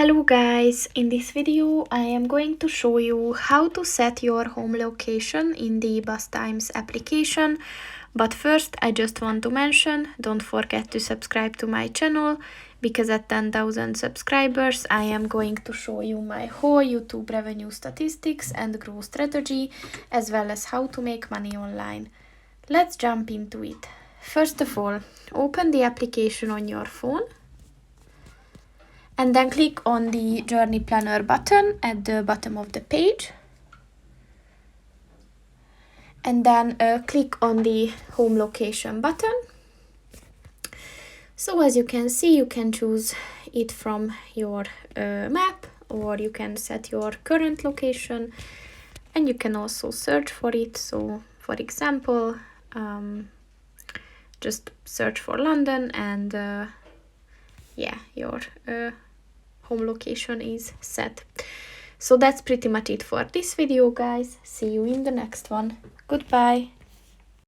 Hello guys, in this video I am going to show you how to set your home location in the Bus Times application. But first I just want to mention, don't forget to subscribe to my channel, because at 10,000 subscribers I am going to show you my whole YouTube revenue statistics and growth strategy, as well as how to make money online. Let's jump into it. First of all, open the application on your phone. And then click on the Journey Planner button at the bottom of the page. And then click on the Home Location button. So as you can see, you can choose it from your map, or you can set your current location, and you can also search for it. So for example, just search for London, and yeah, your home location is set. So that's pretty much it for this video, guys. See you in the next one. Goodbye.